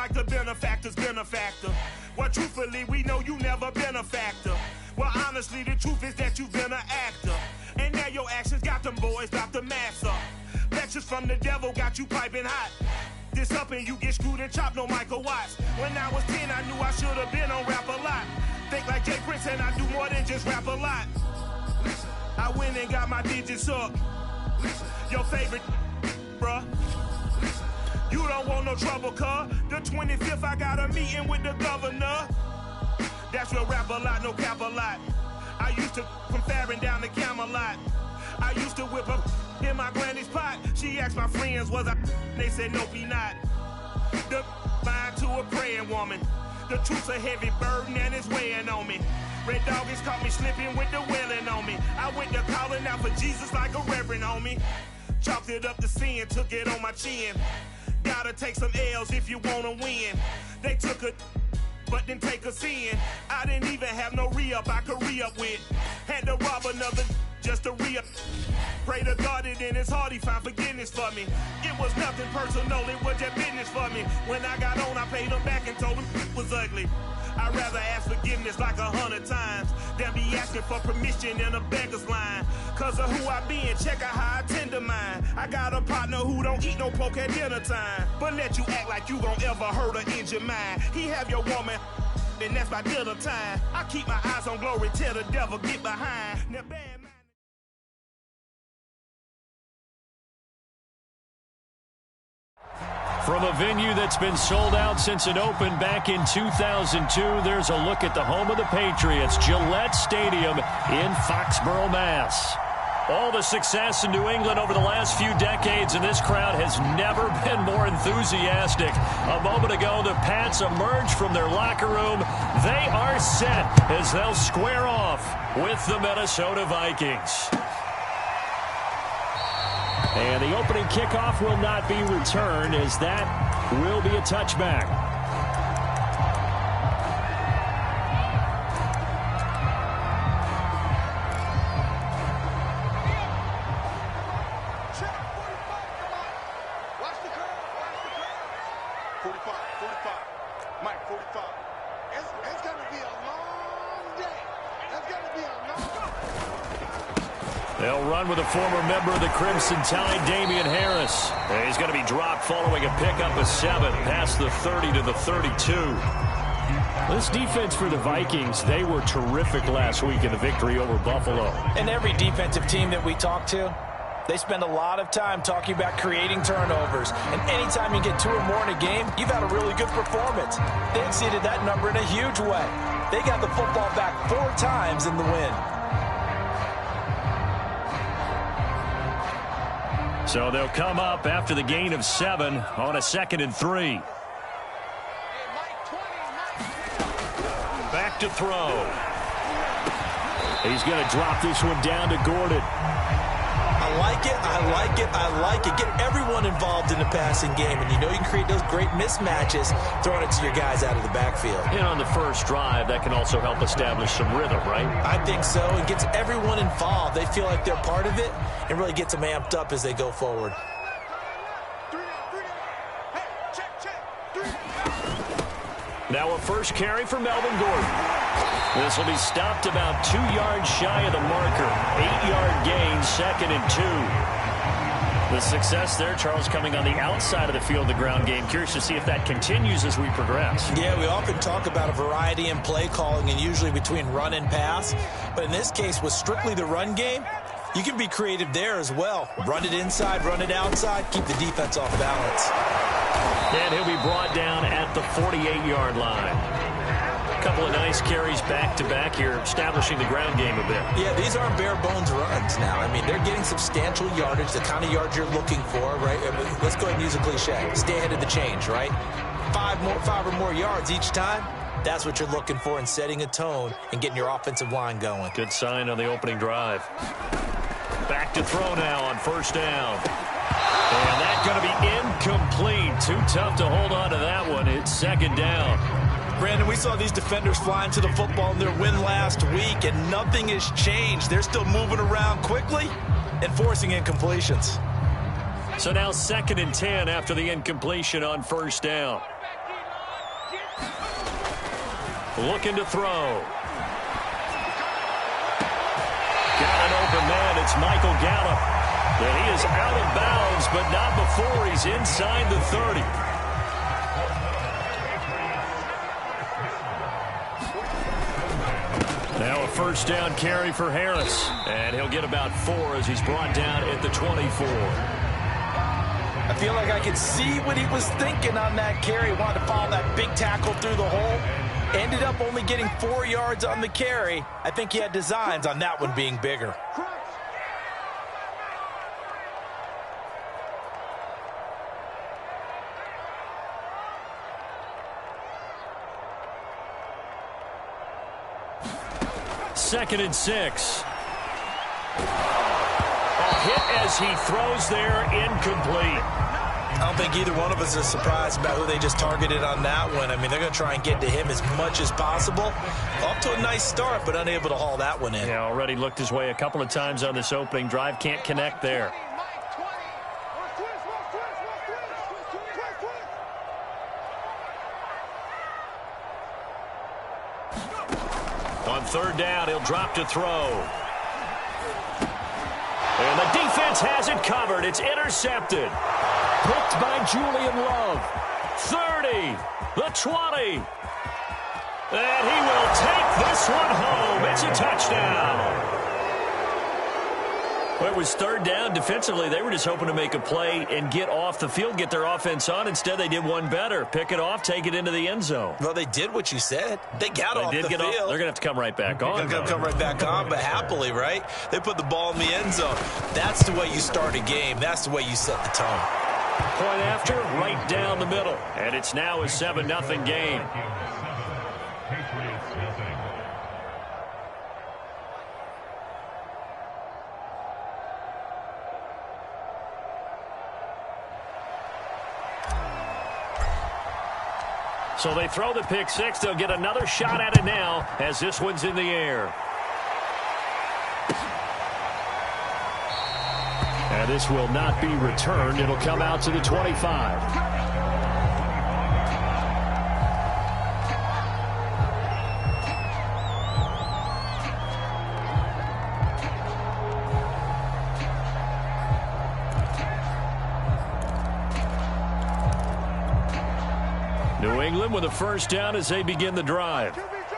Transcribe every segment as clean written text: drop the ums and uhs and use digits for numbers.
like the benefactor's benefactor. Well, truthfully, we know you never been a factor. Well, honestly, the truth is that you've been an actor. And now your actions got them boys about to mass up. Lectures from the devil got you piping hot. This up and you get screwed and chopped, no Michael Watts. When I was 10, I knew I should have been on Rap a Lot. Think like Jay Prince and I do more than just rap a lot. I went and got my digits up. Your favorite, bruh. You don't want no trouble, cuz. The 25th, I got a meeting with the governor. That's real rap a lot, no cap a lot. I used to from Farron down to Camelot. I used to whip up in my granny's pot. She asked my friends, was I? They said, nope, he not. The line to a praying woman. The truth's a heavy burden and it's weighing on me. Red Doggies caught me slipping with the wailing on me. I went to calling out for Jesus like a reverend on me. Chalked it up to sin, took it on my chin. Gotta take some L's if you wanna win. They took a but didn't take a sin. I didn't even have no re-up I could re-up with. Had to rob another just to re-up. Pray to God it in his heart he found forgiveness for me. It was nothing personal, it was just business for me. When I got on, I paid him back and told him it was ugly. I'd rather ask forgiveness like 100 times than be asking for permission in a beggar's line. Cause of who I be and check out how I tend to mine. I got a partner who don't eat no pork at dinner time, but let you act like you gon' ever hurt or injure mine. He have your woman and that's by dinner time. I keep my eyes on glory till the devil get behind. Now, bad man. From a venue that's been sold out since it opened back in 2002, there's a look at the home of the Patriots, Gillette Stadium in Foxborough, Mass. All the success in New England over the last few decades, and this crowd has never been more enthusiastic. A moment ago, the Pats emerged from their locker room. They are set as they'll square off with the Minnesota Vikings. And the opening kickoff will not be returned, as that will be a touchback. Watch the crowd. 45. Mike, 45. It's going to be a long day. It's going to be a long day. They'll run with a former member of the Crimson Tide, Damian Harris. And he's going to be dropped following a pickup of 7 past the 30 to the 32. This defense for the Vikings, they were terrific last week in the victory over Buffalo. And every defensive team that we talk to, they spend a lot of time talking about creating turnovers. And anytime you get 2 or more in a game, you've had a really good performance. They exceeded that number in a huge way. They got the football back 4 times in the win. So they'll come up after the gain of 7 on a 2nd and 3. Back to throw. He's going to drop this one down to Gordon. I like it. Get everyone involved in the passing game. And you know you can create those great mismatches throwing it to your guys out of the backfield. And on the first drive, that can also help establish some rhythm, right? I think so. It gets everyone involved. They feel like they're part of it and really gets them amped up as they go forward. Now a first carry for Melvin Gordon. This will be stopped about 2 yards shy of the marker. 8-yard gain, 2nd and 2. The success there, Charles, coming on the outside of the field, the ground game. Curious to see if that continues as we progress. Yeah, we often talk about a variety in play calling and usually between run and pass. But in this case, with strictly the run game, you can be creative there as well. Run it inside, run it outside, keep the defense off balance. And he'll be brought down at the 48-yard line. A couple of nice carries back-to-back here, establishing the ground game a bit. Yeah, these aren't bare-bones runs now. I mean, they're getting substantial yardage, the kind of yards you're looking for, right? Let's go ahead and use a cliche. Stay ahead of the change, right? 5 or more yards each time. That's what you're looking for in setting a tone and getting your offensive line going. Good sign on the opening drive. Back to throw now on first down. And that's going to be incomplete. Too tough to hold on to that one. It's 2nd down. Brandon, we saw these defenders flying to the football in their win last week, and nothing has changed. They're still moving around quickly and forcing incompletions. So now 2nd and 10 after the incompletion on first down. looking to throw. Got an open man. It's Michael Gallup. And he is out of bounds, but not before he's inside the 30. Now a first down carry for Harris. And he'll get about 4 as he's brought down at the 24. I feel like I could see what he was thinking on that carry. Wanted to follow that big tackle through the hole. Ended up only getting 4 yards on the carry. I think he had designs on that one being bigger. Second and 6. A hit as he throws there, incomplete. I don't think either one of us is surprised about who they just targeted on that one. I mean, they're going to try and get to him as much as possible. Off to a nice start, but unable to haul that one in. Yeah, already looked his way a couple of times on this opening drive. Can't connect there. On third down, he'll drop to throw. And the defense has it covered. It's intercepted. Picked by Julian Love. 30, the 20. And he will take this one home. It's a touchdown. Well, it was third down. Defensively, they were just hoping to make a play and get off the field, get their offense on. Instead, they did one better. Pick it off, take it into the end zone. Well, they did what you said. They got off the field. They're going to have to come right back on. They're going to come right back on, but happily, right? They put the ball in the end zone. That's the way you start a game. That's the way you set the tone. Point after, right down the middle. And it's now a 7-0 game. So they throw the pick six. They'll get another shot at it now as this one's in the air. And this will not be returned. It'll come out to the 25. New England with a first down as they begin the drive.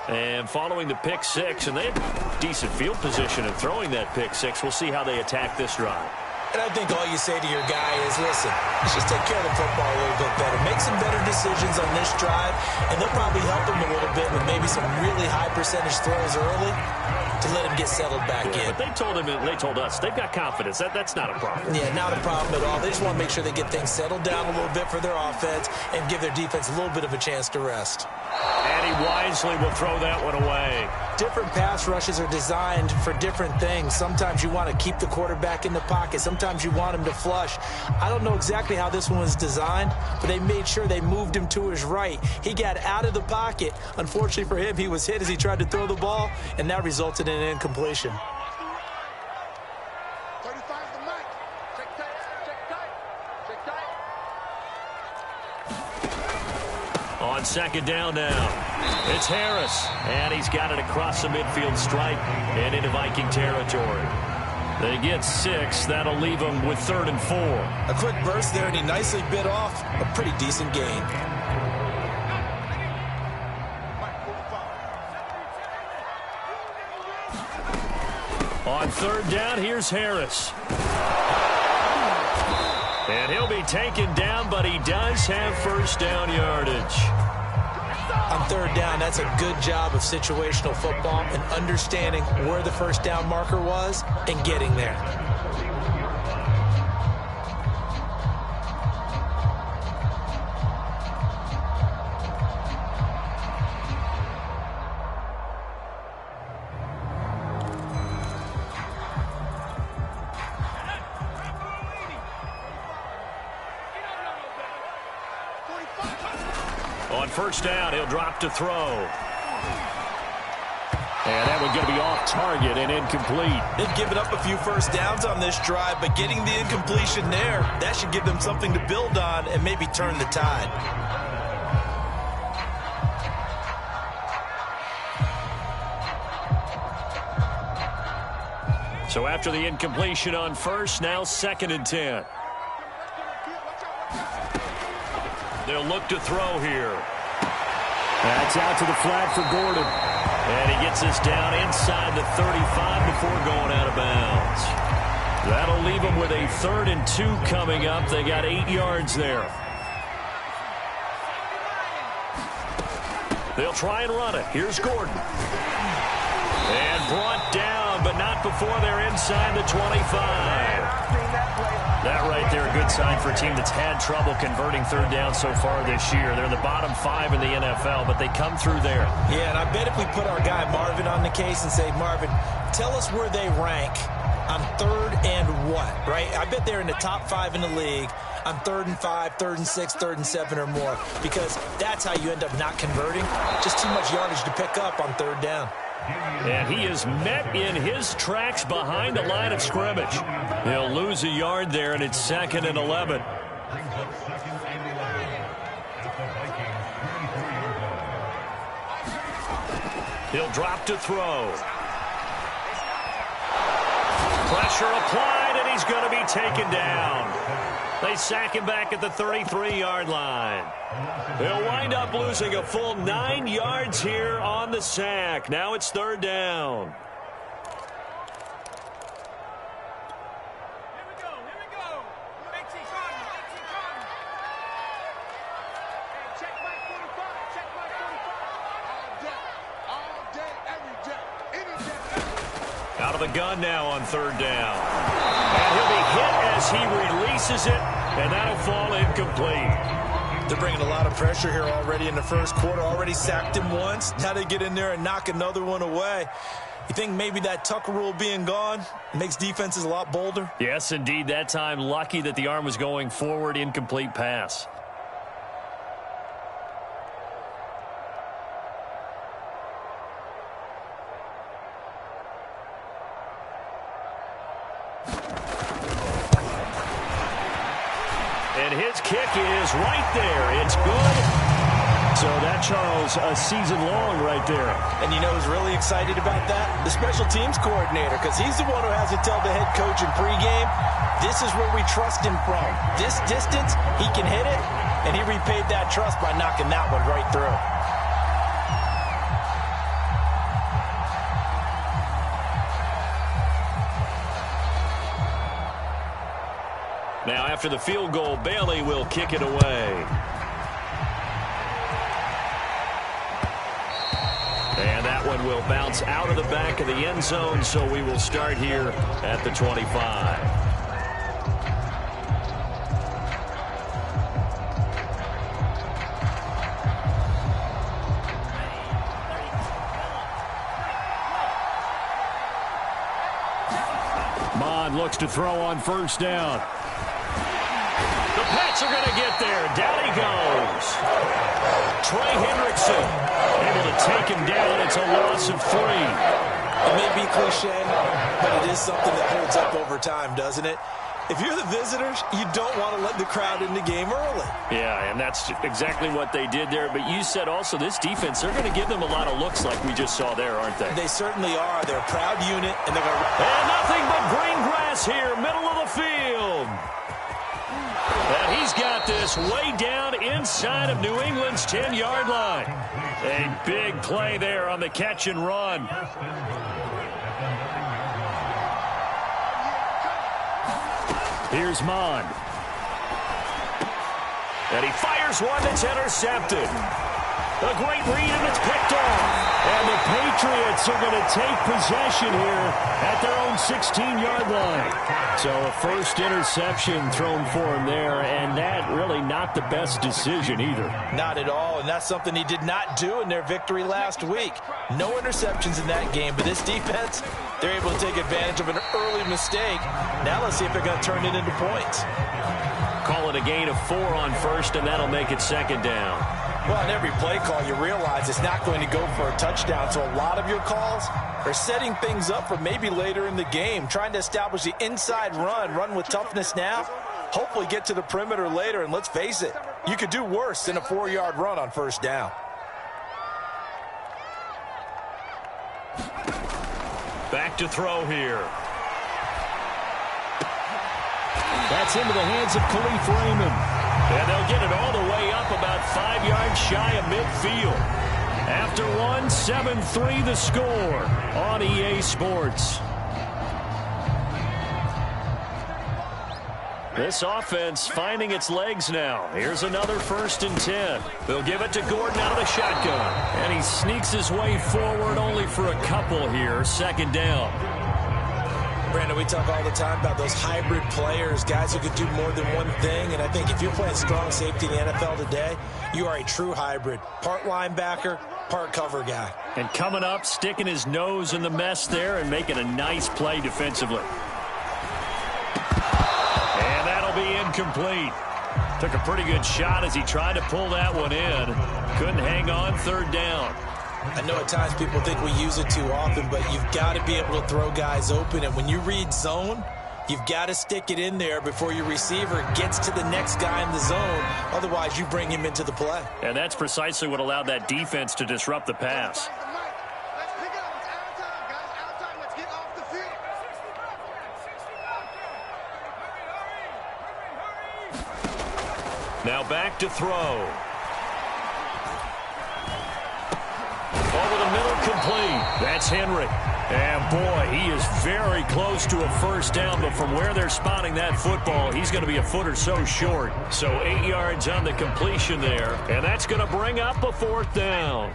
And following the pick six, and they have decent field position in throwing that pick six. We'll see how they attack this drive. And I think all you say to your guy is, listen, let's just take care of the football a little bit better. Make some better decisions on this drive, and they'll probably help him a little bit with maybe some really high percentage throws early to let him get settled back in. But they told us, they've got confidence. That's not a problem. Yeah, not a problem at all. They just want to make sure they get things settled down a little bit for their offense and give their defense a little bit of a chance to rest. And he wisely will throw that one away. Different pass rushes are designed for different things. Sometimes you want to keep the quarterback in the pocket. Sometimes you want him to flush. I don't know exactly how this one was designed, but they made sure they moved him to his right. He got out of the pocket. Unfortunately for him, he was hit as he tried to throw the ball, and that resulted in an incompletion. 35 the mic. Check tight. Check tight. On second down now. It's Harris, and he's got it across the midfield stripe and into Viking territory. They get 6. That'll leave them with 3rd and 4. A quick burst there, and he nicely bit off a pretty decent gain. On third down, here's Harris. And he'll be taken down, but he does have first down yardage. On third down, that's a good job of situational football and understanding where the first down marker was and getting there. On first down, he'll drop to throw. And that one's going to be off target and incomplete. They've given up a few first downs on this drive, but getting the incompletion there, that should give them something to build on and maybe turn the tide. So after the incompletion on first, now 2nd and 10. They'll look to throw here. That's out to the flat for Gordon. And he gets us down inside the 35 before going out of bounds. That'll leave them with a 3rd and 2 coming up. They got 8 yards there. They'll try and run it. Here's Gordon. And brought down, but not before they're inside the 25. That right there, a good sign for a team that's had trouble converting 3rd down so far this year. They're in the bottom 5 in the NFL, but they come through there. Yeah, and I bet if we put our guy Marvin on the case and say, Marvin, tell us where they rank on 3rd and what, right? I bet they're in the top 5 in the league on 3rd and 5, 3rd and 6, 3rd and 7 or more, because that's how you end up not converting. Just too much yardage to pick up on 3rd down. And he is met in his tracks behind the line of scrimmage. He'll lose a yard there, and it's 2nd and 11. He'll drop to throw. Pressure applied, and he's going to be taken down. They sack him back at the 33-yard line. They'll wind up losing a full 9 yards here on the sack. Now it's 3rd down. Out of the gun now on 3rd down. And he'll be hit as he releases it, and that'll fall incomplete. They're bringing a lot of pressure here already in the first quarter. Already sacked him once. Now they get in there and knock another one away. You think maybe that Tucker rule being gone makes defenses a lot bolder? Yes, indeed. That time, lucky that the arm was going forward, incomplete pass. And his kick is right there. It's good. So that, Charles, a season long right there. And you know who's really excited about that? The special teams coordinator, because he's the one who has to tell the head coach in pregame, this is where we trust him from. This distance, he can hit it, and he repaid that trust by knocking that one right through. Now, after the field goal, Bailey will kick it away. And that one will bounce out of the back of the end zone, so we will start here at the 25. Mond looks to throw on 1st down. The Pats are going to get there. Down he goes. Trey Hendrickson able to take him down. It's a loss of 3. It may be cliche, but it is something that holds up over time, doesn't it? If you're the visitors, you don't want to let the crowd in the game early. Yeah, and that's exactly what they did there. But you said also this defense, they're going to give them a lot of looks like we just saw there, aren't they? They certainly are. They're a proud unit, and they're going to... And nothing but green grass here, middle of the field. And he's got this way down inside of New England's 10-yard line. A big play there on the catch and run. Here's Mond. And he fires one that's intercepted. A great read, and it's picked off. And the Patriots are going to take possession here at their own 16-yard line. So a first interception thrown for him there, and that really not the best decision either. Not at all, and that's something he did not do in their victory last week. No interceptions in that game, but this defense, they're able to take advantage of an early mistake. Now let's see if they're going to turn it into points. Call it a gain of 4 on 1st, and that'll make it 2nd down. Well, in every play call, you realize it's not going to go for a touchdown. So a lot of your calls are setting things up for maybe later in the game, trying to establish the inside run with toughness now, hopefully get to the perimeter later. And let's face it, you could do worse than a 4-yard run on 1st down. Back to throw here. That's into the hands of Khalif Raymond. And they'll get it all the way up about 5 yards shy of midfield. After one, 7-3 the score on EA Sports. This offense finding its legs now. Here's another 1st and 10. They'll give it to Gordon out of the shotgun. And he sneaks his way forward only for a couple here. 2nd down. Brandon, we talk all the time about those hybrid players, guys who could do more than one thing. And I think if you're playing strong safety in the NFL today, you are a true hybrid. Part linebacker, part cover guy. And coming up, sticking his nose in the mess there and making a nice play defensively. And that'll be incomplete. Took a pretty good shot as he tried to pull that one in. Couldn't hang on. 3rd down. I know at times people think we use it too often, but you've got to be able to throw guys open. And when you read zone, you've got to stick it in there before your receiver gets to the next guy in the zone. Otherwise, you bring him into the play. And that's precisely what allowed that defense to disrupt the pass. Now back to throw. Over the middle, complete. That's Henry. And, boy, he is very close to a 1st down, but from where they're spotting that football, he's going to be a foot or so short. So 8 yards on the completion there, and that's going to bring up a 4th down.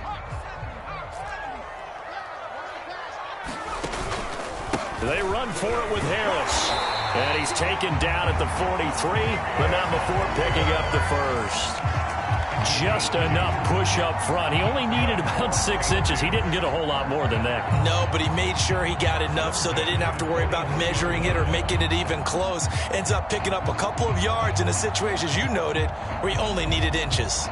They run for it with Harris. And he's taken down at the 43, but not before picking up the 1st. Just enough push up front. He only needed about 6 inches. He didn't get a whole lot more than that. No, but he made sure he got enough so they didn't have to worry about measuring it or making it even close. Ends up picking up a couple of yards in a situation, as you noted, where he only needed inches.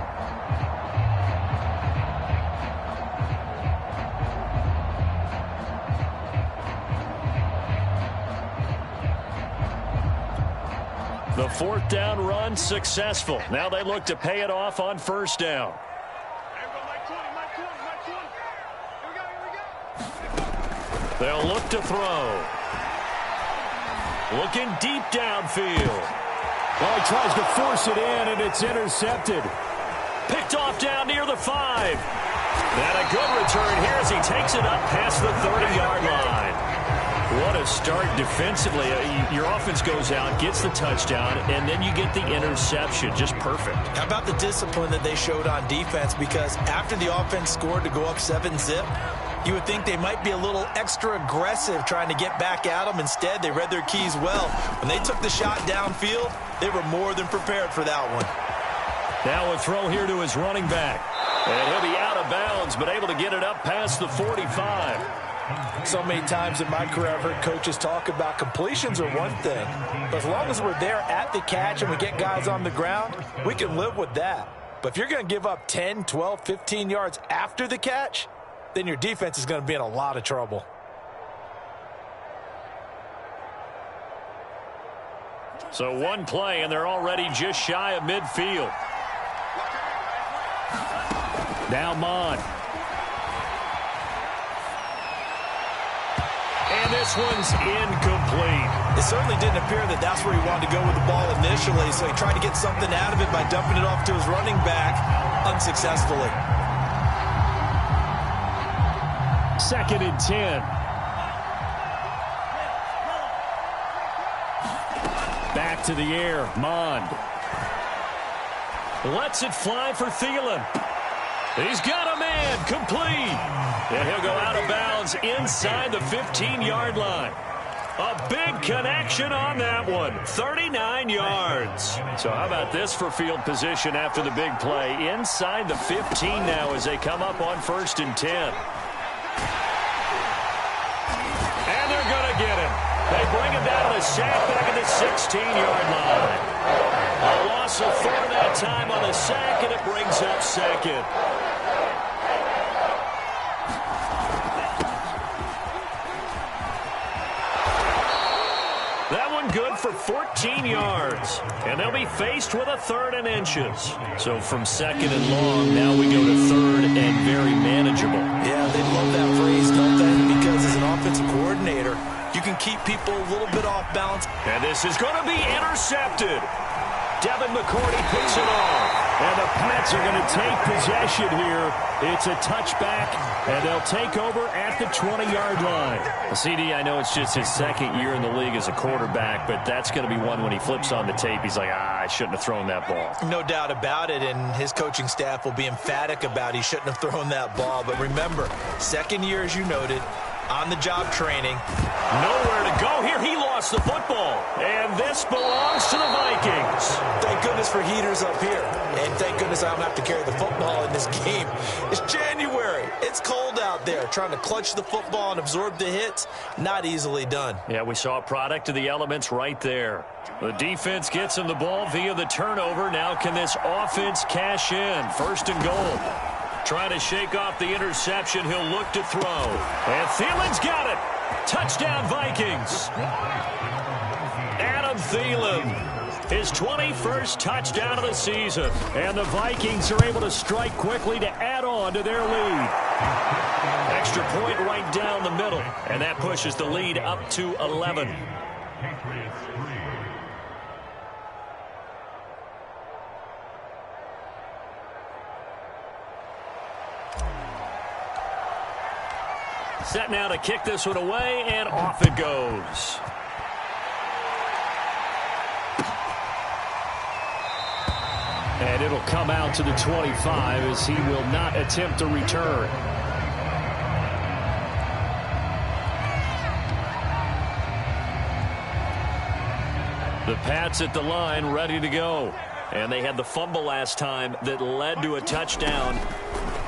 The 4th down run successful. Now they look to pay it off on 1st down. They'll look to throw. Looking deep downfield. Well, he tries to force it in, and it's intercepted. Picked off down near the 5. And a good return here as he takes it up past the 30-yard line. What a start defensively. Your offense goes out, gets the touchdown, and then you get the interception. Just perfect. How about the discipline that they showed on defense? Because after the offense scored to go up 7-zip, you would think they might be a little extra aggressive trying to get back at them. Instead, they read their keys well. When they took the shot downfield, they were more than prepared for that one. Now a throw here to his running back. And he'll be out of bounds, but able to get it up past the 45. So many times in my career, I've heard coaches talk about completions are one thing. But as long as we're there at the catch and we get guys on the ground, we can live with that. But if you're going to give up 10, 12, 15 yards after the catch, then your defense is going to be in a lot of trouble. So one play, and they're already just shy of midfield. Now Mond. And this one's incomplete. It certainly didn't appear that that's where he wanted to go with the ball initially, so he tried to get something out of it by dumping it off to his running back unsuccessfully. 2nd and 10. Back to the air, Mond. Lets it fly for Thielen. He's got a man, complete. And he'll go out of bounds inside the 15-yard line. A big connection on that one, 39 yards. So how about this for field position after the big play? Inside the 15 now as they come up on 1st and 10. And they're going to get him. They bring him down to the sack back at the 16-yard line. A loss of 4 that time on the sack, and it brings up 2nd. That one good for 14 yards. And they'll be faced with a 3rd and inches. So from 2nd and long, now we go to 3rd and very manageable. Yeah, they love that phrase, don't they? Because as an offensive coordinator, you can keep people a little bit off balance. And this is going to be intercepted. Devin McCourty picks it off. And the Pats are going to take possession here. It's a touchback, and they'll take over at the 20-yard line. Well, CD, I know it's just his second year in the league as a quarterback, but that's going to be one when he flips on the tape. He's like, I shouldn't have thrown that ball. No doubt about it, and his coaching staff will be emphatic about he shouldn't have thrown that ball. But remember, second year, as you noted, on-the-job training. Nowhere to go here. He lost the football. And this belongs to the Vikings. Thank goodness for heaters up here. And thank goodness I don't have to carry the football in this game. It's January. It's cold out there. Trying to clutch the football and absorb the hits, not easily done. Yeah, we saw a product of the elements right there. The defense gets him the ball via the turnover. Now can this offense cash in? First and goal. Trying to shake off the interception. He'll look to throw. And Thielen's got it. Touchdown, Vikings. Adam Thielen, his 21st touchdown of the season. And the Vikings are able to strike quickly to add on to their lead. Extra point right down the middle. And that pushes the lead up to 11. Set now to kick this one away, and off it goes. And it'll come out to the 25 as he will not attempt a return. The Pats at the line, ready to go. And they had the fumble last time that led to a touchdown.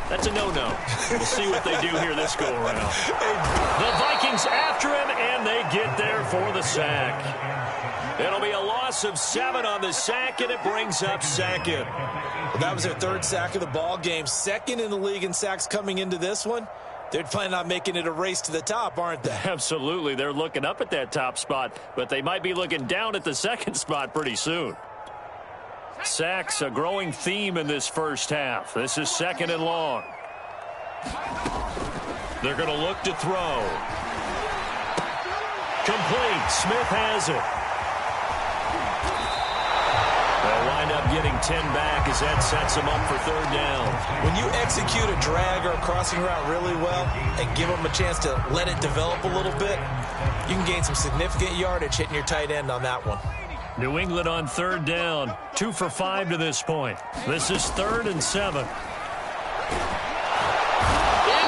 That's a no-no. We'll see what they do here this go-around. The Vikings after him, and they get there for the sack. It'll be a loss of 7 on the sack, and it brings up second. Well, that was their third sack of the ball game. Second in the league in sacks coming into this one. They're planning on making it a race to the top, aren't they? Absolutely. They're looking up at that top spot, but they might be looking down at the second spot pretty soon. Sacks, a growing theme in this first half. This is second and long. They're going to look to throw. Complete. Smith has it. They'll wind up getting 10 back as that sets them up for third down. When you execute a drag or a crossing route really well and give them a chance to let it develop a little bit, you can gain some significant yardage hitting your tight end on that one. New England on third down. 2 for 5 to this point. This is 3rd and 7. In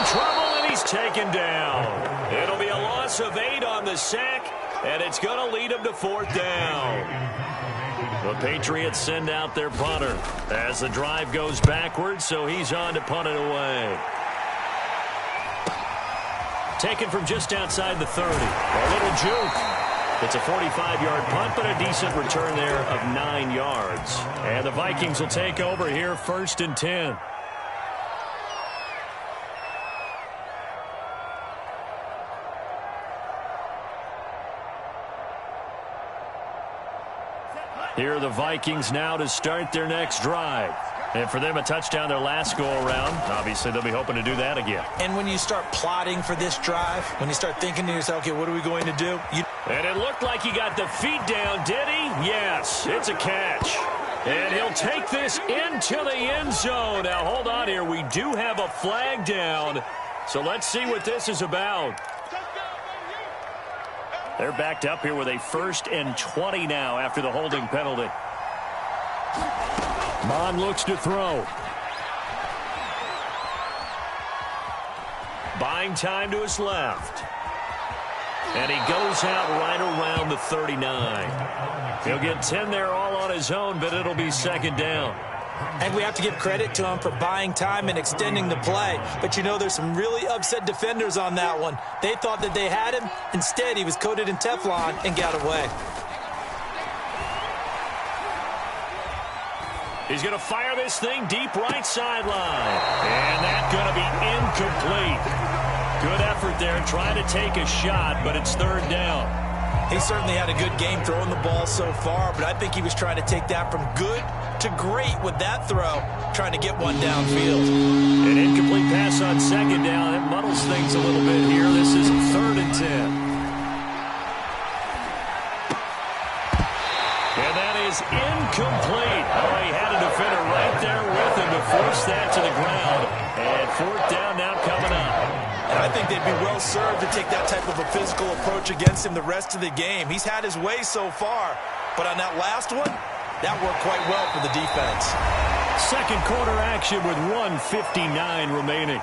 trouble, and he's taken down. It'll be a loss of 8 on the sack, and it's going to lead him to 4th down. The Patriots send out their punter as the drive goes backwards, so he's on to punt it away. Taken from just outside the 30. A little juke. It's a 45-yard punt, but a decent return there of 9 yards. And the Vikings will take over here, 1st and 10. Here are the Vikings now to start their next drive. And for them, a touchdown their last go-around. Obviously, they'll be hoping to do that again. And when you start plotting for this drive, when you start thinking to yourself, okay, what are we going to do? And it looked like he got the feet down, did he? Yes, it's a catch. And he'll take this into the end zone. Now, hold on here. We do have a flag down. So let's see what this is about. They're backed up here with a 1st and 20 now after the holding penalty. Mon looks to throw. Buying time to his left. And he goes out right around the 39. He'll get 10 there all on his own, but it'll be 2nd down. And we have to give credit to him for buying time and extending the play. But, you know, there's some really upset defenders on that one. They thought that they had him. Instead, he was coated in Teflon and got away. He's going to fire this thing deep right sideline. And that's going to be incomplete. Good effort there trying to take a shot, but it's 3rd down. He certainly had a good game throwing the ball so far, but I think he was trying to take that from good to great with that throw, trying to get one downfield. An incomplete pass on 2nd down. It muddles things a little bit here. This is 3rd and 10. is incomplete. Oh, he had a defender right there with him to force that to the ground. And fourth down now coming up. And I think they'd be well served to take that type of a physical approach against him the rest of the game. He's had his way so far, but on that last one, that worked quite well for the defense. Second quarter action with 1:59 remaining.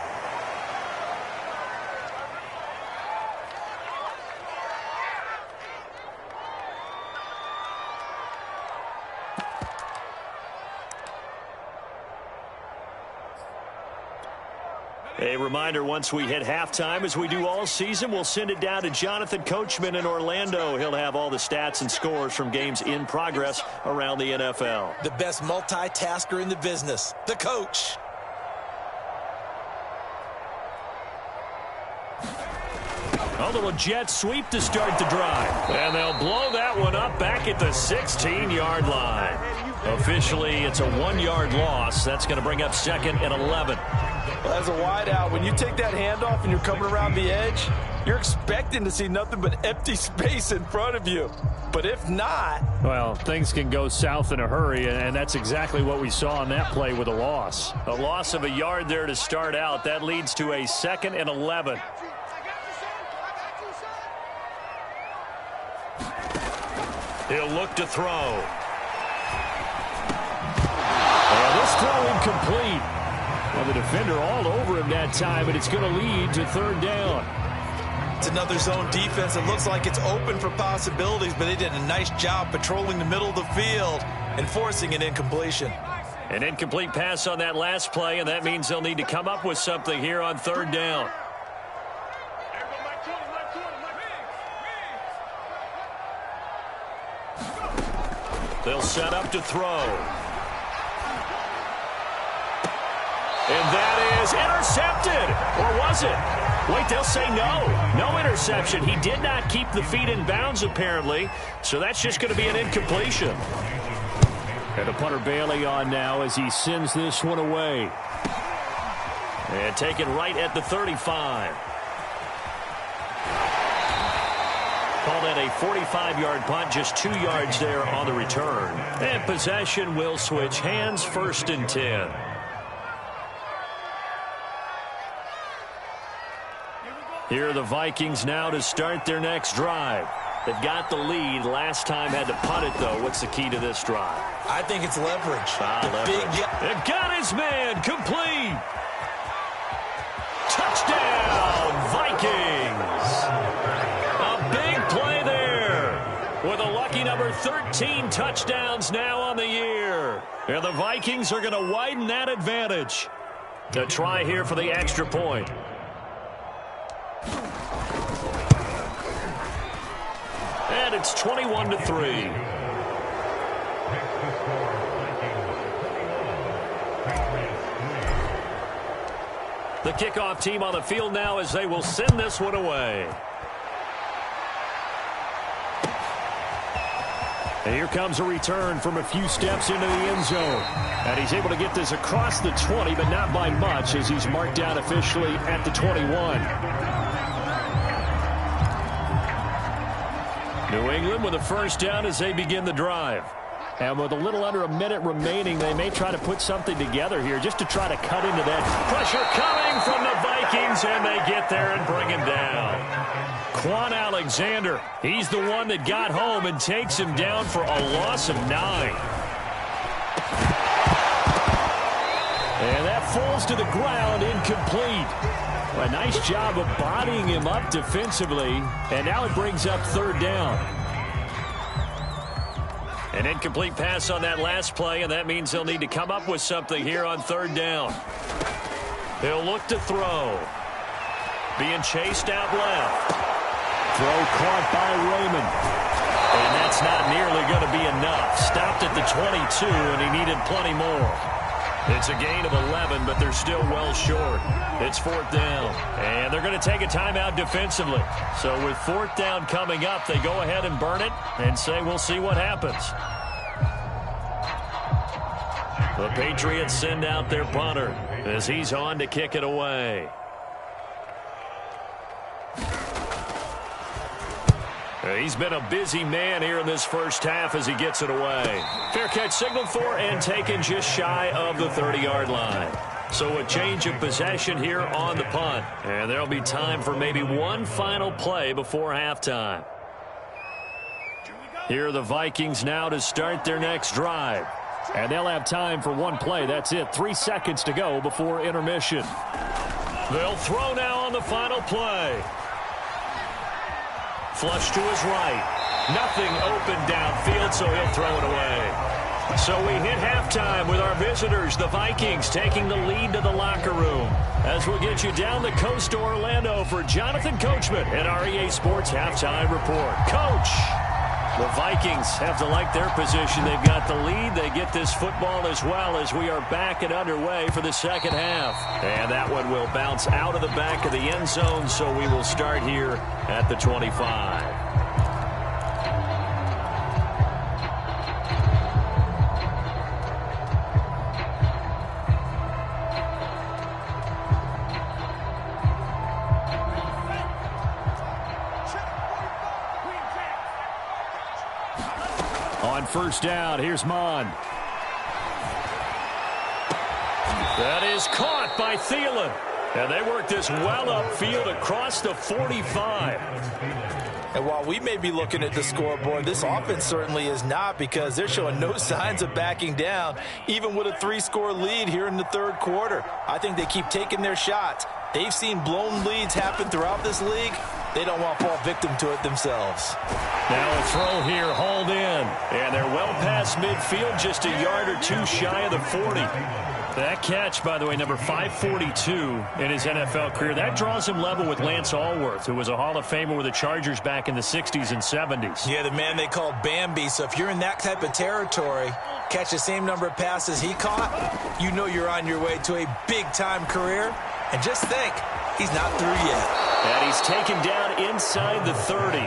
A reminder, once we hit halftime, as we do all season, we'll send it down to Jonathan Coachman in Orlando. He'll have all the stats and scores from games in progress around the NFL. The best multitasker in the business, the coach. A little jet sweep to start the drive. And they'll blow that one up back at the 16-yard line. Officially, it's a 1-yard loss. That's going to bring up second and 11. Well, as a wideout, when you take that handoff and you're coming around the edge, you're expecting to see nothing but empty space in front of you. But if not... Well, things can go south in a hurry, and that's exactly what we saw on that play with a loss. A loss of a yard there to start out. That leads to a second and 11. He'll look to throw. And this throw incomplete. Well, the defender all over him that time, and it's going to lead to third down. It's another zone defense. It looks like it's open for possibilities, but they did a nice job patrolling the middle of the field and forcing an incompletion. An incomplete pass on that last play, and that means they'll need to come up with something here on third down. They'll set up to throw. And that is intercepted. Or was it? Wait, they'll say no. No interception. He did not keep the feet in bounds, apparently. So that's just going to be an incompletion. And the punter Bailey on now as he sends this one away. And taken right at the 35. Call that a 45-yard punt, just 2 yards there on the return. And possession will switch hands, first and 10. Here are the Vikings now to start their next drive. They've got the lead. Last time had to punt it, though. What's the key to this drive? I think it's leverage. Leverage. They've got his man. Complete. Touchdown, Vikings. A big play there. With a lucky number 13 touchdowns now on the year. And the Vikings are going to widen that advantage. A try here for the extra point. And it's 21-3. The kickoff team on the field now as they will send this one away. And here comes a return from a few steps into the end zone. And he's able to get this across the 20, but not by much as he's marked down officially at the 21. New England with a first down as they begin the drive. And with a little under a minute remaining, they may try to put something together here just to try to cut into that. Pressure coming from the Vikings, and they get there and bring him down. Quan Alexander, he's the one that got home and takes him down for a loss of 9. And that falls to the ground, incomplete. A nice job of bodying him up defensively, and now it brings up third down. An incomplete pass on that last play, and that means they'll need to come up with something here on third down. He'll look to throw. Being chased out left. Throw caught by Raymond. And that's not nearly going to be enough. Stopped at the 22, and he needed plenty more. It's a gain of 11, but they're still well short. It's fourth down, and they're going to take a timeout defensively. So with fourth down coming up, they go ahead and burn it and say we'll see what happens. The Patriots send out their punter as he's on to kick it away. He's been a busy man here in this first half as he gets it away. Fair catch signaled for and taken just shy of the 30-yard line. So a change of possession here on the punt. And there'll be time for maybe one final play before halftime. Here are the Vikings now to start their next drive. And they'll have time for one play. That's it. 3 seconds to go before intermission. They'll throw now on the final play. Flush to his right. Nothing open downfield, so he'll throw it away. So we hit halftime with our visitors, the Vikings, taking the lead to the locker room. As we'll get you down the coast to Orlando for Jonathan Coachman at our EA Sports Halftime Report. Coach, the Vikings have to like their position. They've got the lead. They get this football as well as we are back and underway for the second half. And that one will bounce out of the back of the end zone, so we will start here at the 25. On first down, here's Mon. That is caught by Thielen. And they work this well upfield across the 45. And while we may be looking at the scoreboard, this offense certainly is not, because they're showing no signs of backing down, even with a 3-score lead here in the third quarter. I think they keep taking their shots. They've seen blown leads happen throughout this league. They don't want to fall victim to it themselves. Now a throw here, hauled in. And they're well past midfield, just a yard or two shy of the 40. That catch, by the way, number 542 in his NFL career, that draws him level with Lance Allworth, who was a Hall of Famer with the Chargers back in the 60s and 70s. Yeah, the man they called Bambi. So if you're in that type of territory, catch the same number of passes he caught, you know you're on your way to a big-time career. And just think, he's not through yet. And he's taken down inside the 30.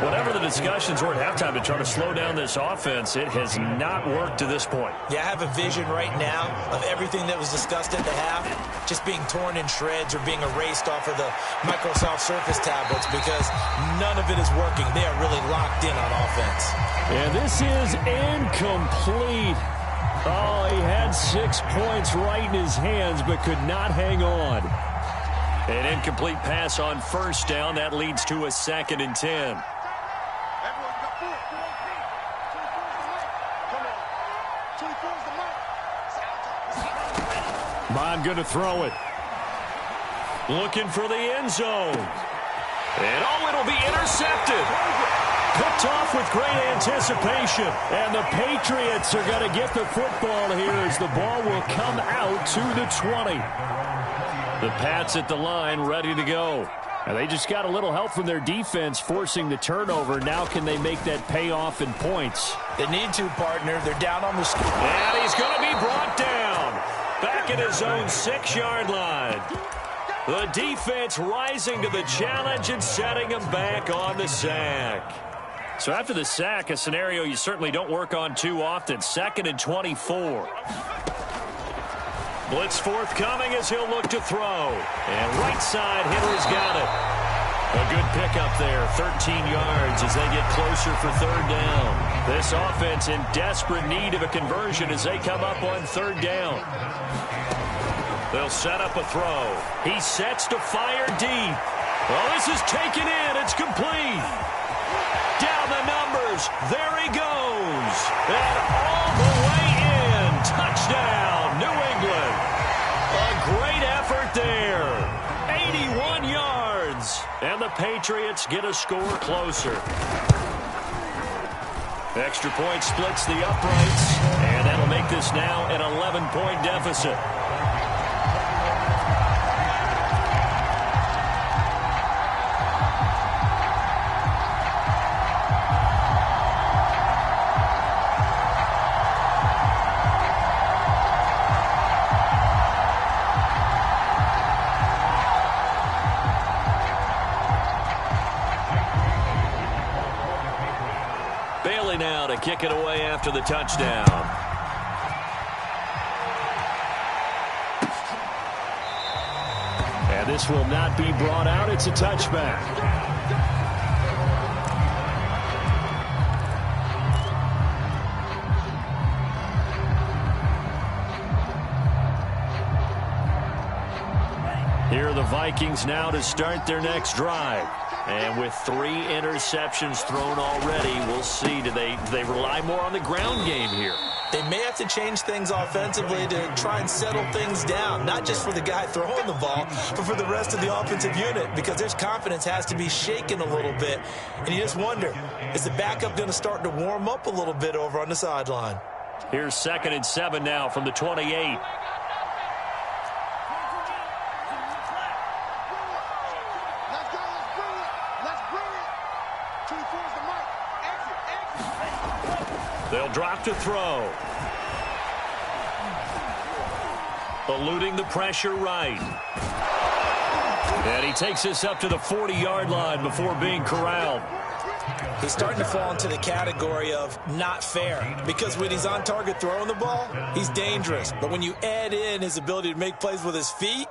Whatever the discussions were at halftime to try to slow down this offense, it has not worked to this point. Yeah, I have a vision right now of everything that was discussed at the half just being torn in shreds or being erased off of the Microsoft Surface tablets, because none of it is working. They are really locked in on offense. And this is incomplete. Oh, he had 6 points right in his hands but could not hang on. An incomplete pass on first down. That leads to a 2nd and 10. Mon going to throw it. Looking for the end zone. And it'll be intercepted. Picked off with great anticipation. And the Patriots are going to get the football here as the ball will come out to the 20. The Pats at the line, ready to go. And they just got a little help from their defense forcing the turnover. Now can they make that pay off in points? They need to, partner. They're down on the score. And he's going to be brought down. Back at his own 6-yard line. The defense rising to the challenge and setting him back on the sack. So after the sack, a scenario you certainly don't work on too often. 2nd and 24. Blitz forthcoming as he'll look to throw. And right side hitter's got it. A good pickup there, 13 yards as they get closer for 3rd down. This offense in desperate need of a conversion as they come up on 3rd down. They'll set up a throw. He sets to fire deep. Well, this is taken in. It's complete. Down the numbers. There he goes. And all the way in. Touchdown, New England. A great effort there. 81 yards. And the Patriots get a score closer. Extra point splits the uprights. And that'll make this now an 11-point deficit. Now to kick it away after the touchdown. And this will not be brought out. It's a touchback. the Vikings now to start their next drive. And with 3 interceptions thrown already, we'll see. Do they rely more on the ground game here? They may have to change things offensively to try and settle things down, not just for the guy throwing the ball, but for the rest of the offensive unit, because their confidence has to be shaken a little bit. And you just wonder, is the backup going to start to warm up a little bit over on the sideline? Here's 2nd and 7 now from the 28. They'll drop to throw. Eluding the pressure right. And he takes this up to the 40-yard line before being corralled. He's starting to fall into the category of not fair, because when he's on target throwing the ball, he's dangerous. But when you add in his ability to make plays with his feet,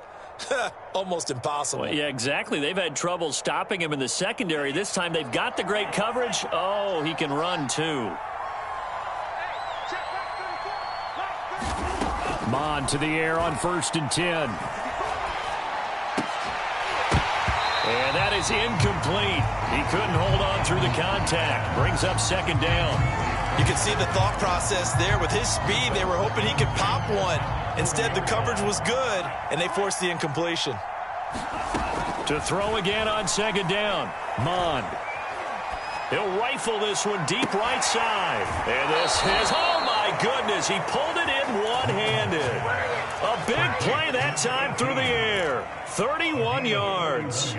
almost impossible. Yeah, exactly. They've had trouble stopping him in the secondary. This time they've got the great coverage. Oh, he can run too. Mon to the air on 1st and 10. And that is incomplete. He couldn't hold on through the contact. Brings up 2nd down. You can see the thought process there. With his speed, they were hoping he could pop one. Instead, the coverage was good, and they forced the incompletion. To throw again on 2nd down. Mon. He'll rifle this one deep right side. And this is, oh my goodness, he pulled it in one-handed. A big play that time through the air. 31 yards.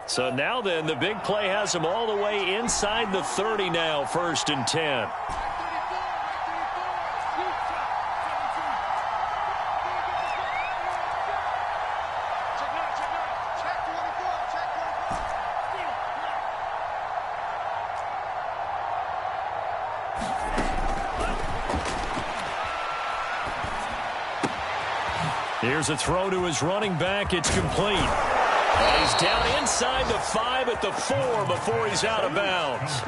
So now then, the big play has him all the way inside the 30 now, 1st and 10. Here's a throw to his running back. It's complete. And he's down inside the 5 at the 4 before he's out of bounds.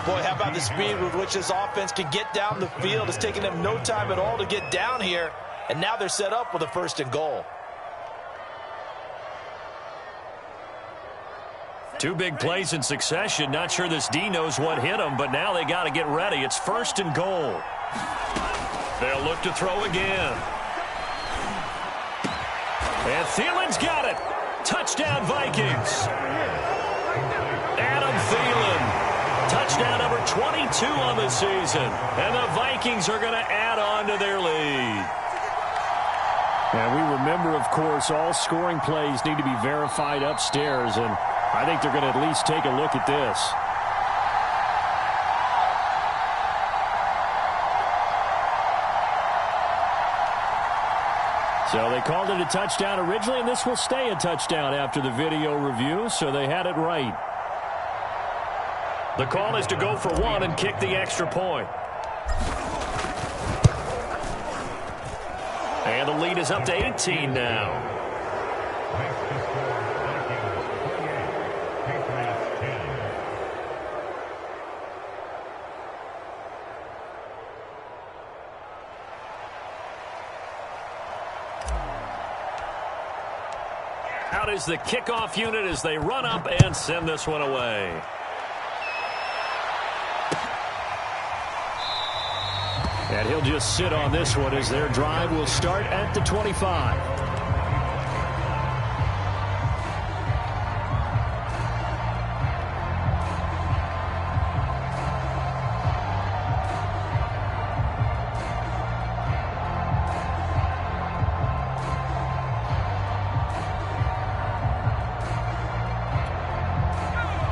Boy, how about the speed with which this offense can get down the field? It's taking them no time at all to get down here. And now they're set up with a 1st and goal. 2 big plays in succession. Not sure this D knows what hit him, but now they got to get ready. It's 1st and goal. They'll look to throw again. And Thielen's got it. Touchdown, Vikings. Adam Thielen. Touchdown number 22 on the season. And the Vikings are going to add on to their lead. And we remember, of course, all scoring plays need to be verified upstairs. And I think they're going to at least take a look at this. So they called it a touchdown originally, and this will stay a touchdown after the video review, so they had it right. The call is to go for 1 and kick the extra point. And the lead is up to 18 now. Out is the kickoff unit as they run up and send this one away. And he'll just sit on this one as their drive will start at the 25.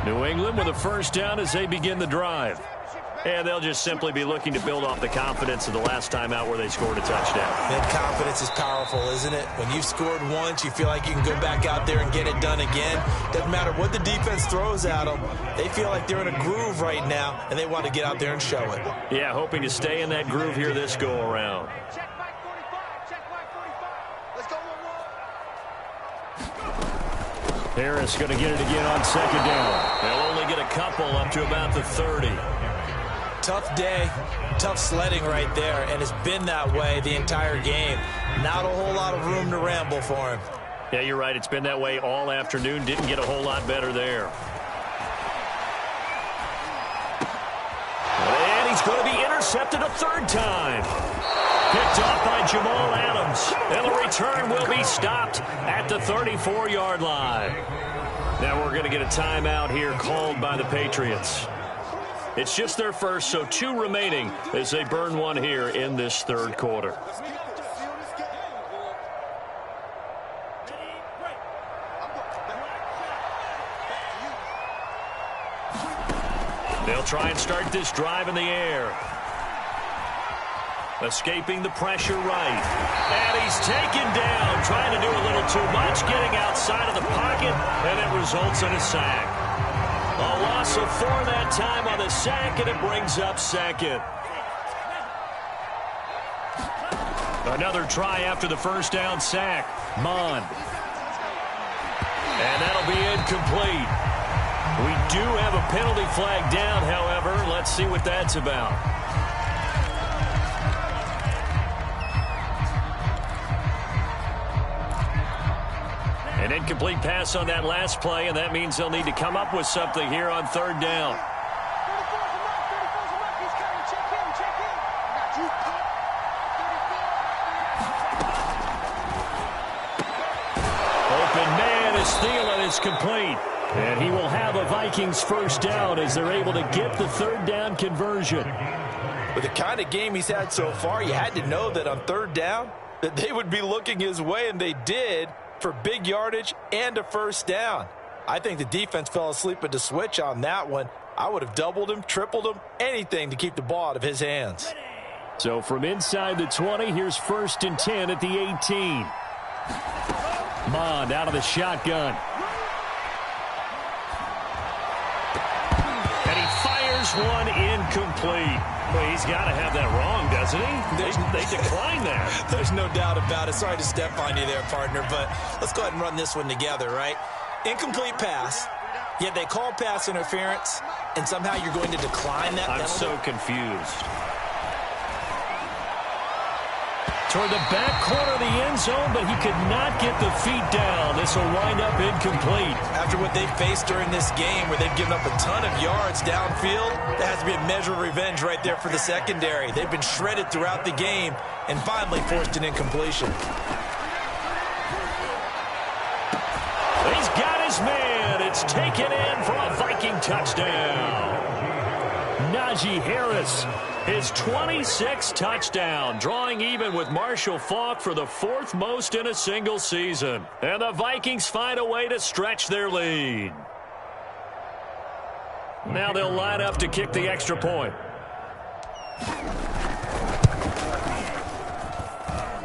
New England with a 1st down as they begin the drive. And they'll just simply be looking to build off the confidence of the last time out where they scored a touchdown. That confidence is powerful, isn't it? When you've scored once, you feel like you can go back out there and get it done again. Doesn't matter what the defense throws at them. They feel like they're in a groove right now, and they want to get out there and show it. Yeah, hoping to stay in that groove here this go-around. Harris going to get it again on second down. They'll only get a couple up to about the 30. Tough day, tough sledding right there, and it's been that way the entire game. Not a whole lot of room to ramble for him. Yeah, you're right. It's been that way all afternoon. Didn't get a whole lot better there. And he's going to be intercepted a third time. Picked off by Jamal Adams. And the return will be stopped at the 34-yard line. Now we're going to get a timeout here called by the Patriots. It's just their first, so 2 remaining as they burn one here in this third quarter. They'll try and start this drive in the air. Escaping the pressure right. And he's taken down, trying to do a little too much, getting outside of the pocket, and it results in a sack. A loss of 4 that time on the sack, and it brings up second. Another try after the first down sack. Mon. And that'll be incomplete. We do have a penalty flag down, however. Let's see what that's about. An incomplete pass on that last play, and that means they'll need to come up with something here on third down. Open man is Thielen is complete. And he will have a Vikings first down as they're able to get the third down conversion. With the kind of game he's had so far, you had to know that on third down that they would be looking his way, and they did, for big yardage and a first down. I think the defense fell asleep at the switch on that one. I would have doubled him, tripled him, anything to keep the ball out of his hands. So from inside the 20, here's 1st and 10 at the 18. Mond out of the shotgun. And he fires one incomplete. Well, he's got to have that wrong, doesn't he? They declined that. There's no doubt about it. Sorry to step on you there, partner, but let's go ahead and run this one together, right? Incomplete pass, yet they call pass interference, and somehow you're going to decline that penalty? I'm so confused. Toward the back corner of the end zone, but he could not get the feet down. This will wind up incomplete. After what they faced during this game where they've given up a ton of yards downfield, that has to be a measure of revenge right there for the secondary. They've been shredded throughout the game and finally forced an incompletion. He's got his man. It's taken in for a Viking touchdown. Najee Harris, his 26th touchdown, drawing even with Marshall Faulk for the 4th most in a single season. And the Vikings find a way to stretch their lead. Now they'll line up to kick the extra point.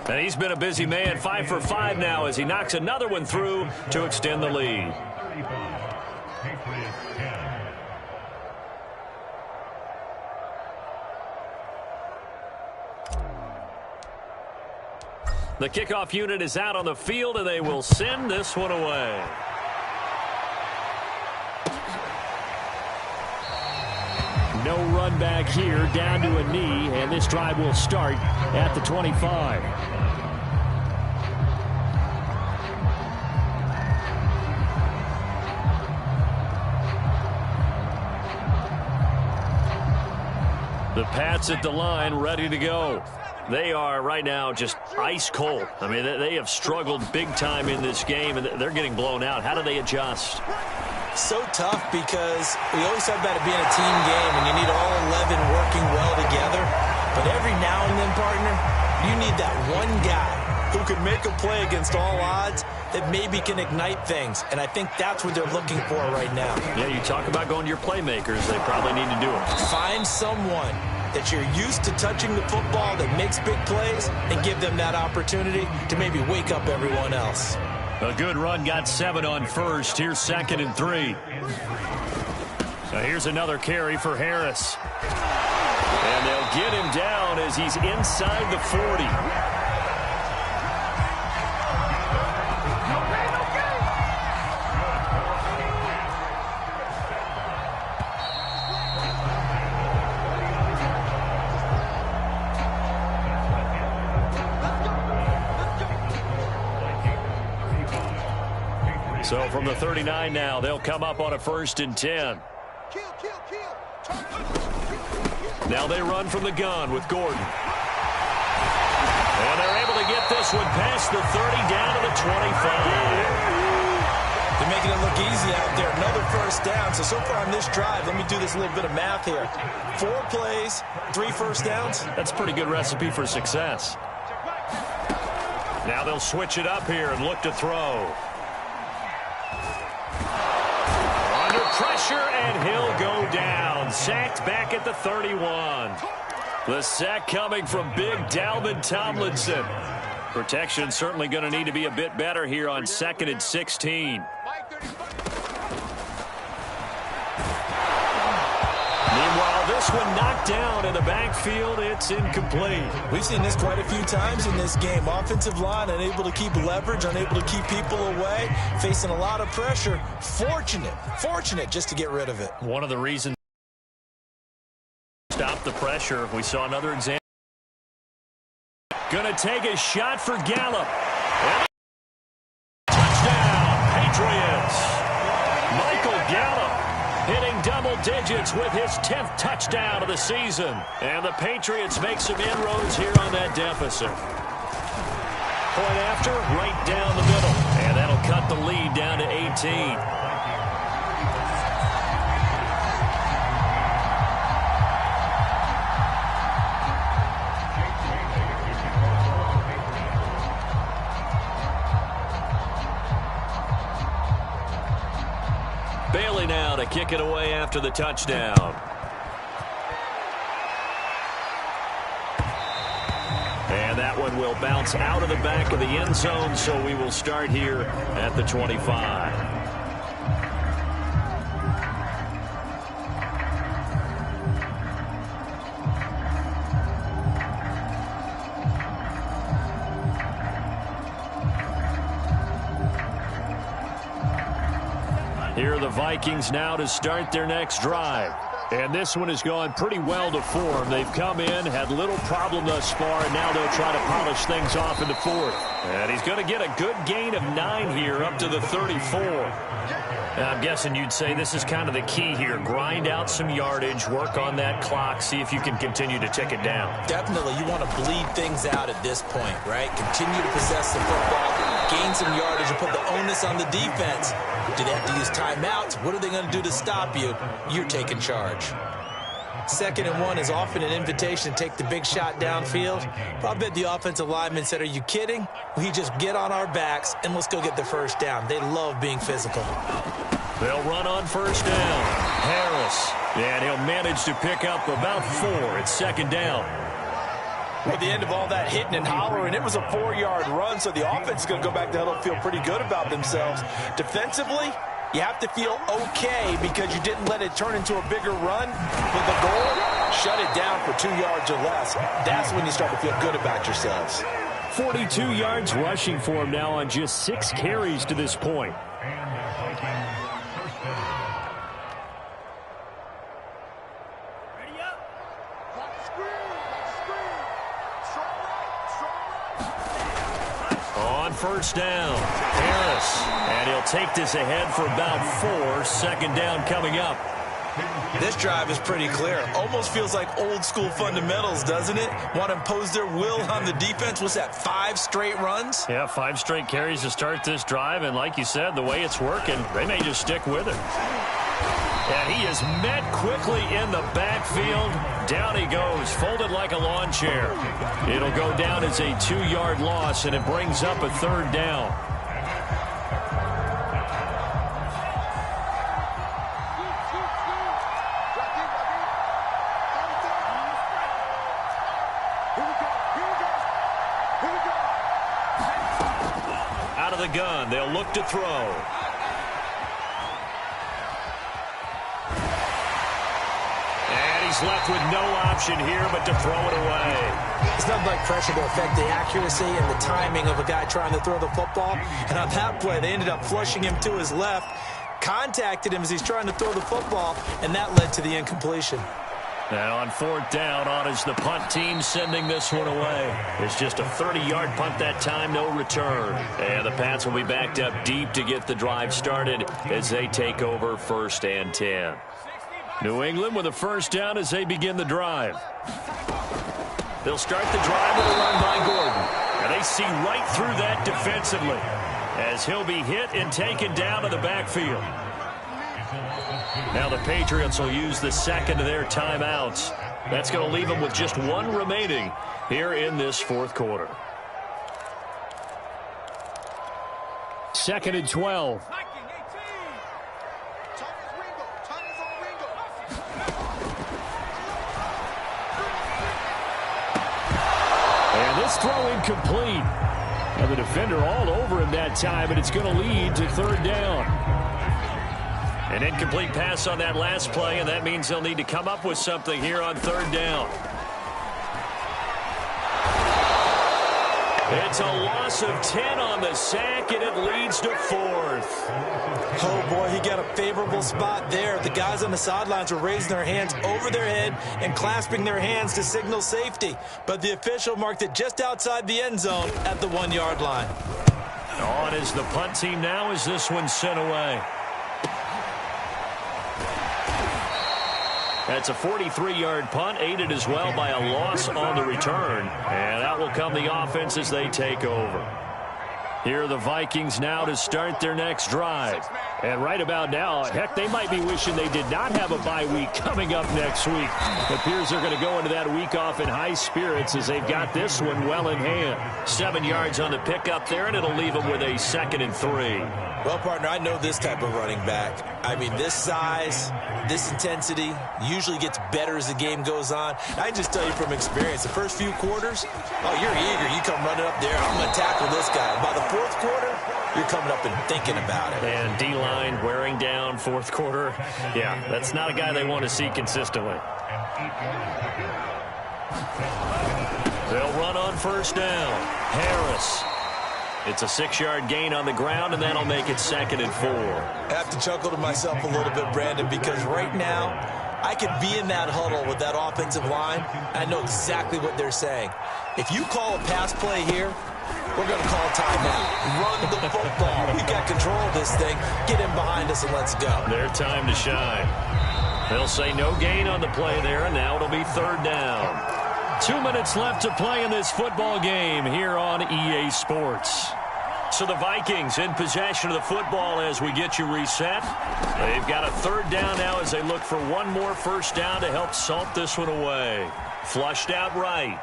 And he's been a busy man, 5 for 5 now as he knocks another one through to extend the lead. The kickoff unit is out on the field, and they will send this one away. No run back here, down to a knee, and this drive will start at the 25. The Pats at the line, ready to go. They are right now just ice cold. I mean, they have struggled big time in this game, and they're getting blown out. How do they adjust? So tough because we always talk about it being a team game, and you need all 11 working well together. But every now and then, partner, you need that one guy who can make a play against all odds that maybe can ignite things. And I think that's what they're looking for right now. Yeah, you talk about going to your playmakers. They probably need to do it. Find someone that you're used to touching the football that makes big plays and give them that opportunity to maybe wake up everyone else. A good run got 7 on first. Here's 2nd and 3. So here's another carry for Harris. And they'll get him down as he's inside the 40. So from the 39 now, they'll come up on a 1st and 10. Now they run from the gun with Gordon. And they're able to get this one past the 30 down to the 25. They're making it look easy out there. Another 1st down. So far on this drive, let me do this little bit of math here. 4 plays, 3 1st downs. That's a pretty good recipe for success. Now they'll switch it up here and look to throw. Under pressure, and he'll go down. Sacked back at the 31. The sack coming from big Dalvin Tomlinson. Protection certainly going to need to be a bit better here on 2nd and 16. Meanwhile, this one knocked down in the backfield. It's incomplete. We've seen this quite a few times in this game. Offensive line unable to keep leverage, unable to keep people away, facing a lot of pressure. Fortunate just to get rid of it. One of the reasons stop the pressure. We saw another example. Going to take a shot for Gallup. And touchdown, Patriots. Michael Gallup hitting double digits with his 10th touchdown of the season. And the Patriots make some inroads here on that deficit. Point after, right down the middle. And that'll cut the lead down to 18. Bailey now to kick it away after the touchdown. And that one will bounce out of the back of the end zone, so we will start here at the 25. Here are the Vikings now to start their next drive. And this one has gone pretty well to form. They've come in, had little problem thus far, and now they'll try to polish things off in the 4th. And he's going to get a good gain of 9 here up to the 34. I'm guessing you'd say this is kind of the key here. Grind out some yardage, work on that clock, see if you can continue to tick it down. Definitely. You want to bleed things out at this point, right? Continue to possess the football, gain some yardage, and put the onus on the defense. Do they have to use timeouts? What are they going to do to stop you? You're taking charge. 2nd and 1 is often an invitation to take the big shot downfield. But I bet the offensive lineman said, are you kidding? We just get on our backs and let's go get the 1st down. They love being physical. They'll run on 1st down. Harris. And he'll manage to pick up about 4. It's 2nd down. At the end of all that hitting and hollering, it was a 4-yard run, so the offense is going to go back to huddle and feel pretty good about themselves. Defensively, you have to feel okay because you didn't let it turn into a bigger run. With the goal, shut it down for 2 yards or less. That's when you start to feel good about yourselves. 42 yards rushing for him now on just 6 carries to this point. On 1st down, Harris. And he'll take this ahead for about 4. 2nd down coming up. This drive is pretty clear. Almost feels like old school fundamentals, doesn't it? Want to impose their will on the defense. What's that, 5 straight runs? Yeah, 5 straight carries to start this drive. And like you said, the way it's working, they may just stick with it. And he is met quickly in the backfield. Down he goes, folded like a lawn chair. It'll go down as a 2-yard loss, and it brings up a 3rd down. Out of the gun, they'll look to throw. He's left with no option here but to throw it away. It's nothing like pressure to affect the accuracy and the timing of a guy trying to throw the football. And on that play, they ended up flushing him to his left, contacted him as he's trying to throw the football, and that led to the incompletion. And on 4th down, on is the punt team sending this one away. It's just a 30-yard punt that time, no return. And the Pats will be backed up deep to get the drive started as they take over 1st and 10. New England with a 1st down as they begin the drive. They'll start the drive with a run by Gordon. And they see right through that defensively as he'll be hit and taken down to the backfield. Now the Patriots will use the second of their timeouts. That's going to leave them with just one remaining here in this 4th quarter. 2nd and 12. And this throw incomplete. And the defender all over him that time, and it's going to lead to 3rd down. An incomplete pass on that last play, and that means they'll need to come up with something here on 3rd down. It's a loss of 10 on the sack, and it leads to 4th. Oh, boy, he got a favorable spot there. The guys on the sidelines were raising their hands over their head and clasping their hands to signal safety. But the official marked it just outside the end zone at the 1-yard line. On is the punt team now as this one's sent away. That's a 43-yard punt, aided as well by a loss on the return. And that will come the offense as they take over. Here are the Vikings now to start their next drive. And right about now, heck, they might be wishing they did not have a bye week coming up next week. It appears they're going to go into that week off in high spirits as they've got this one well in hand. 7 yards on the pickup there, and it'll leave them with a 2nd and 3. Well, partner, I know this type of running back. I mean, this size, this intensity usually gets better as the game goes on. I just tell you from experience, the first few quarters, oh, you're eager. You come running up there, I'm going to tackle this guy. By the 4th quarter, you're coming up and thinking about it. And D-line wearing down 4th quarter. Yeah, that's not a guy they want to see consistently. They'll run on 1st down. Harris. It's a 6-yard gain on the ground, and that'll make it 2nd and 4. I have to chuckle to myself a little bit, Brandon, because right now I could be in that huddle with that offensive line. I know exactly what they're saying. If you call a pass play here, we're going to call a timeout. Run the football. We've got control of this thing. Get in behind us and let's go. Their time to shine. They'll say no gain on the play there, and now it'll be 3rd down. 2 minutes left to play in this football game here on EA Sports. So the Vikings in possession of the football as we get you reset. They've got a 3rd down now as they look for one more 1st down to help salt this one away. Flushed out right.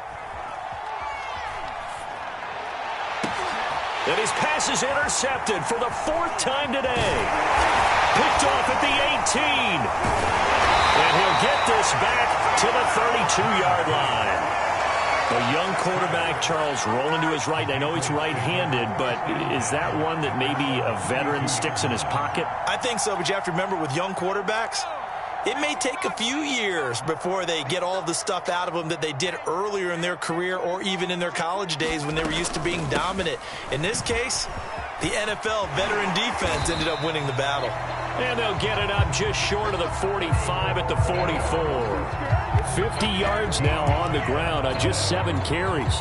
And his pass is intercepted for the 4th time today. Picked off at the 18. And he'll get this back to the 32-yard line. A young quarterback, Charles, rolling to his right. I know he's right-handed, but is that one that maybe a veteran sticks in his pocket? I think so, but you have to remember with young quarterbacks, it may take a few years before they get all the stuff out of them that they did earlier in their career or even in their college days when they were used to being dominant. In this case, the NFL veteran defense ended up winning the battle. And they'll get it up just short of the 45 at the 44. 50 yards now on the ground on just 7 carries.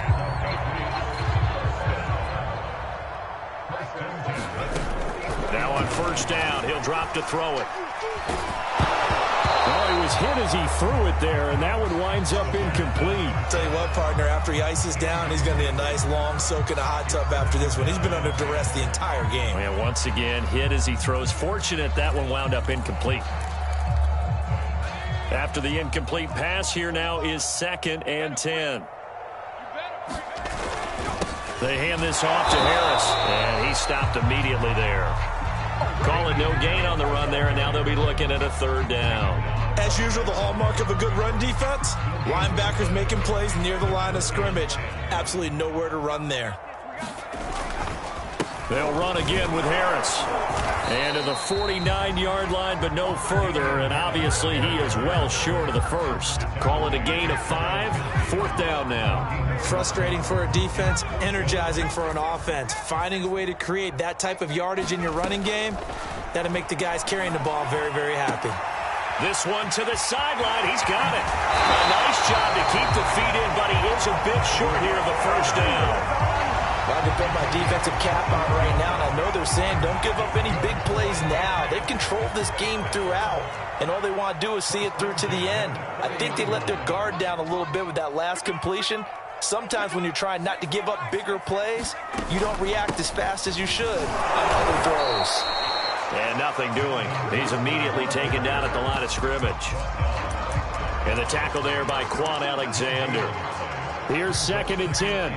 Now on 1st down, he'll drop to throw it. Oh, he was hit as he threw it there, and that one winds up incomplete. Tell you what, partner, after he ices down, he's going to be a nice long soak in a hot tub after this one. He's been under duress the entire game. And once again, hit as he throws. Fortunate that one wound up incomplete. After the incomplete pass, here now is 2nd and 10. They hand this off to Harris, and he stopped immediately there. Calling no gain on the run there, and now they'll be looking at a 3rd down. As usual, the hallmark of a good run defense, linebackers making plays near the line of scrimmage. Absolutely nowhere to run there. They'll run again with Harris. And to the 49-yard line, but no further, and obviously he is well short of the 1st. Call it a gain of 5, 4th down now. Frustrating for a defense, energizing for an offense. Finding a way to create that type of yardage in your running game, that'll make the guys carrying the ball very, very happy. This one to the sideline. He's got it. A nice job to keep the feet in, but he is a bit short here of the first down. I can put my defensive cap on right now, and I know they're saying don't give up any big plays now. They've controlled this game throughout, and all they want to do is see it through to the end. I think they let their guard down a little bit with that last completion. Sometimes when you're trying not to give up bigger plays, you don't react as fast as you should on other throws. And nothing doing. He's immediately taken down at the line of scrimmage. And the tackle there by Quan Alexander. Here's 2nd and 10.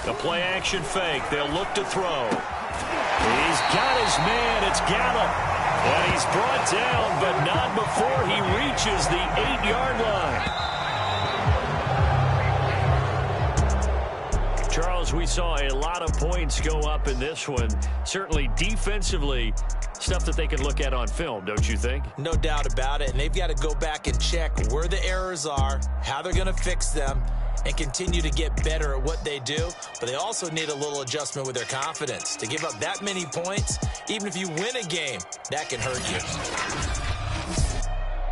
The play action fake. They'll look to throw. He's got his man. It's Gallup. And he's brought down, but not before he reaches the 8-yard line. Charles, we saw a lot of points go up in this one. Certainly defensively, stuff that they can look at on film, don't you think? No doubt about it. And they've got to go back and check where the errors are, how they're going to fix them, and continue to get better at what they do. But they also need a little adjustment with their confidence. To give up that many points, even if you win a game, that can hurt you.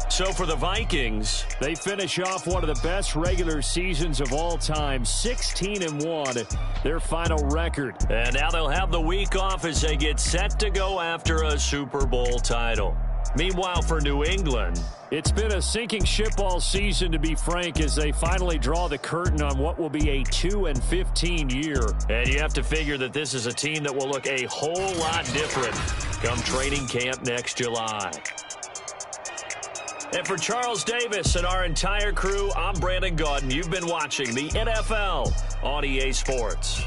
So for the Vikings, they finish off one of the best regular seasons of all time, 16-1, their final record. And now they'll have the week off as they get set to go after a Super Bowl title. Meanwhile, for New England, it's been a sinking ship all season, to be frank, as they finally draw the curtain on what will be a 2-15 year. And you have to figure that this is a team that will look a whole lot different come training camp next July. And for Charles Davis and our entire crew, I'm Brandon Gaudin. You've been watching the NFL on EA Sports.